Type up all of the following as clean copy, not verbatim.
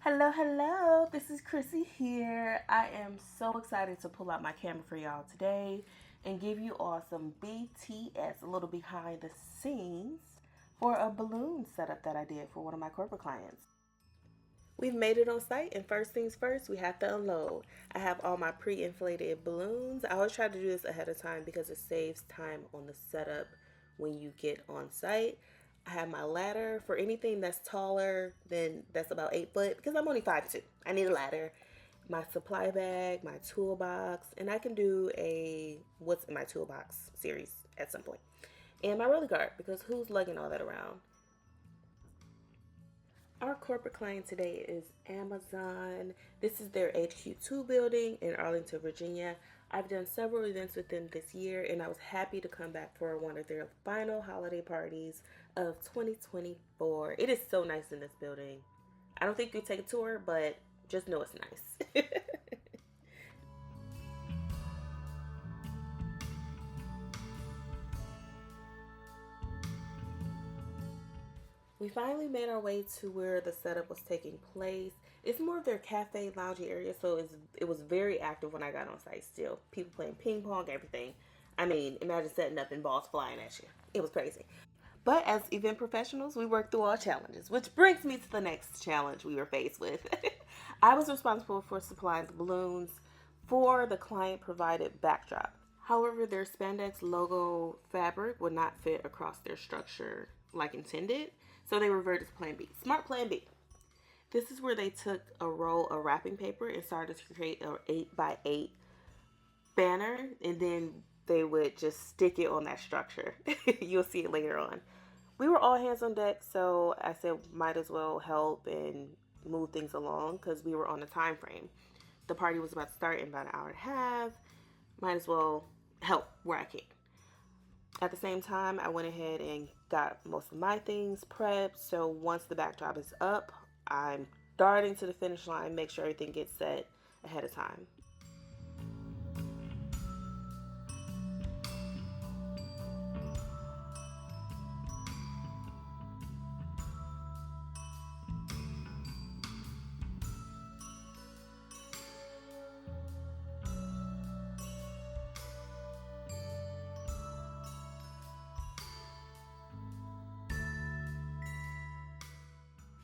Hello, this is Chrissy here. I am so excited to pull out my camera for y'all today and give you all some BTS, a little behind the scenes, for a balloon setup that I did for one of my corporate clients. We've made it on site, and first things first, we have to unload. I have all my pre-inflated balloons. I always try to do this ahead of time because it saves time on the setup when you get on site. I have my ladder for anything that's taller than that's about 8 foot because I'm only 5'2". I need a ladder. My supply bag, my toolbox, and I can do a what's in my toolbox series at some point. And my roller guard because who's lugging all that around? Our corporate client today is Amazon. This is their HQ2 building in Arlington, Virginia. I've done several events with them this year, and I was happy to come back for one of their final holiday parties of 2024. It is so nice in this building. I don't think you take a tour, but just know it's nice. We finally made our way to where the setup was taking place. It's more of their cafe lounge area, so it was very active when I got on site still. People playing ping pong, everything. I mean, imagine setting up and balls flying at you. It was crazy. But as event professionals, we work through all challenges, which brings me to the next challenge we were faced with. I was responsible for supplying the balloons for the client provided backdrop. However, their spandex logo fabric would not fit across their structure like intended, so they reverted to plan B. Smart plan B. This is where they took a roll of wrapping paper and started to create an 8x8 banner, and then they would just stick it on that structure. You'll see it later on. We were all hands on deck, so I said might as well help and move things along because we were on a time frame. The party was about to start in about an hour and a half. Might as well help where I can. At the same time, I went ahead and got most of my things prepped. So once the backdrop is up, I'm darting to the finish line, make sure everything gets set ahead of time.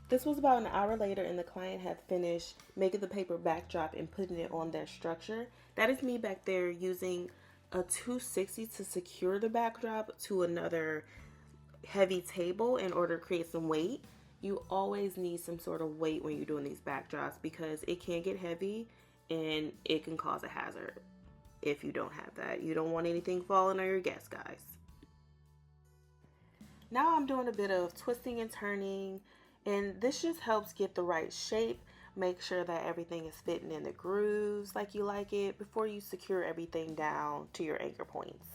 This was about an hour later, and the client had finished making the paper backdrop and putting it on their structure. That is me back there using a 260 to secure the backdrop to another heavy table in order to create some weight. You always need some sort of weight when you're doing these backdrops because it can get heavy and it can cause a hazard if you don't have that. You don't want anything falling on your guests, guys. Now I'm doing a bit of twisting and turning, and this just helps get the right shape. Make sure that everything is fitting in the grooves like you like it before you secure everything down to your anchor points.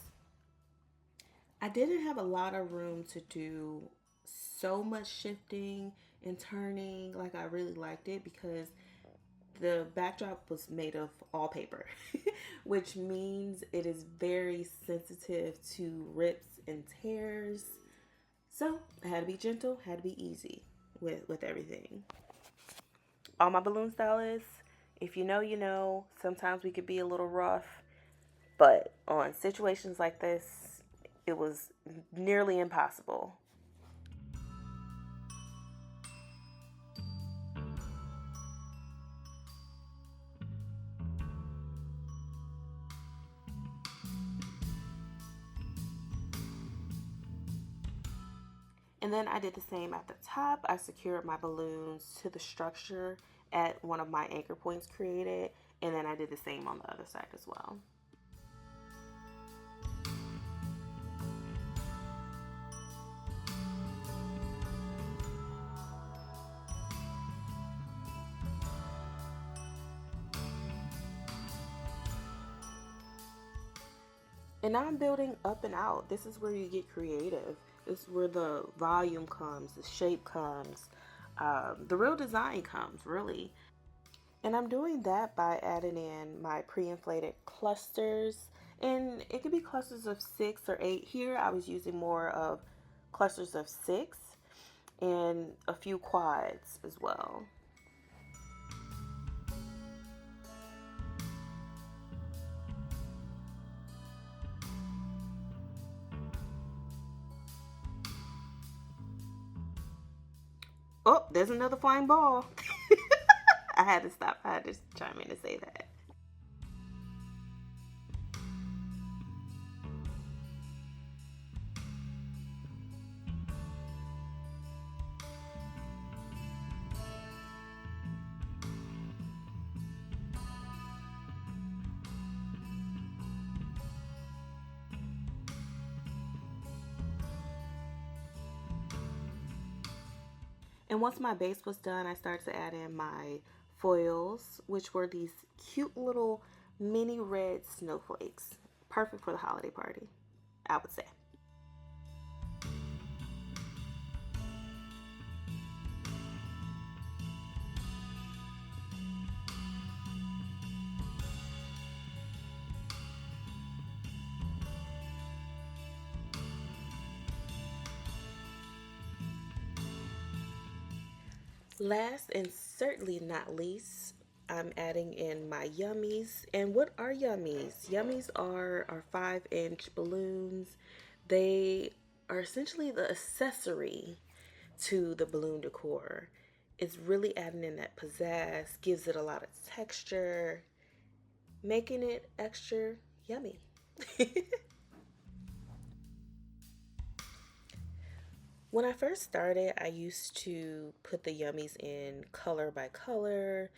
I didn't have a lot of room to do so much shifting and turning like I really liked it because the backdrop was made of all paper, which means it is very sensitive to rips and tears. So I had to be gentle, had to be easy with everything. All my balloon stylists, if you know, you know. Sometimes we could be a little rough, but on situations like this, it was nearly impossible. And then I did the same at the top. I secured my balloons to the structure at one of my anchor points created, and then I did the same on the other side as well. And now I'm building up and out. This is where you get creative. This is where the volume comes, the shape comes, the real design comes, really. And I'm doing that by adding in my pre-inflated clusters. And it could be clusters of 6 or 8. Here I was using more of clusters of 6 and a few quads as well. Oh, there's another flying ball. I had to stop. I had to chime in to say that. And once my base was done, I started to add in my foils, which were these cute little mini red snowflakes. Perfect for the holiday party, I would say. Last and certainly not least, I'm adding in my yummies. And what are yummies? Yummies are our 5-inch balloons. They are essentially the accessory to the balloon decor. It's really adding in that pizzazz, gives it a lot of texture, making it extra yummy. When I first started, I used to put the yummies in color by color,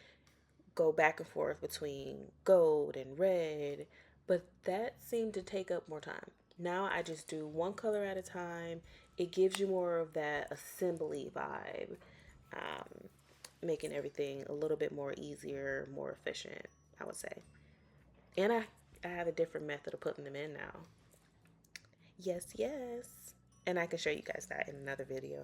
go back and forth between gold and red, but that seemed to take up more time. Now I just do one color at a time. It gives you more of that assembly vibe, um, making everything a little bit more easier, more efficient, I would say. And I have a different method of putting them in now. Yes, yes. And I can show you guys that in another video.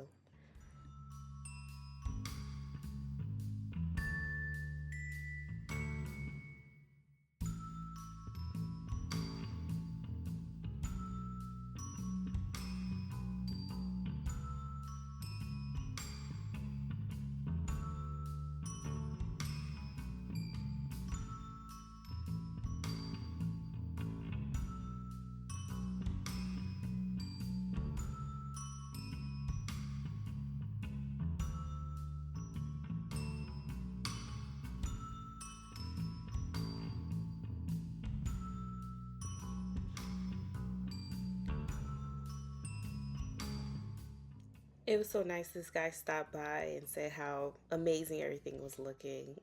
It was so nice this guy stopped by and said how amazing everything was looking.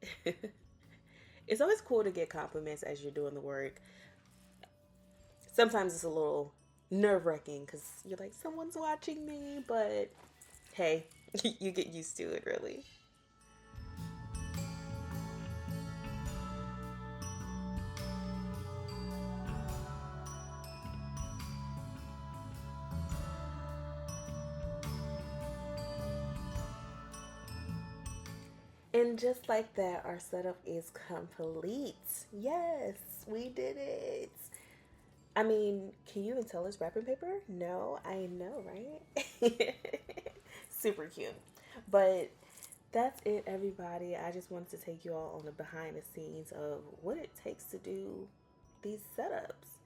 It's always cool to get compliments as you're doing the work. Sometimes it's a little nerve wracking because you're like, someone's watching me, but hey, you get used to it really. And just like that, our setup is complete. Yes, we did it. I mean, can you even tell it's wrapping paper? No, I know, right? Super cute. But that's it, everybody. I just wanted to take you all on the behind the scenes of what it takes to do these setups.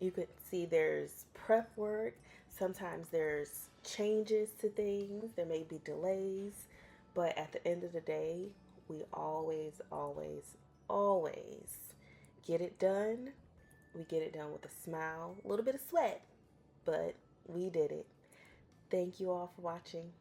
You could see there's prep work, sometimes there's changes to things, there may be delays, but at the end of the day, we always, always, always get it done. We get it done with a smile, a little bit of sweat, but we did it. Thank you all for watching.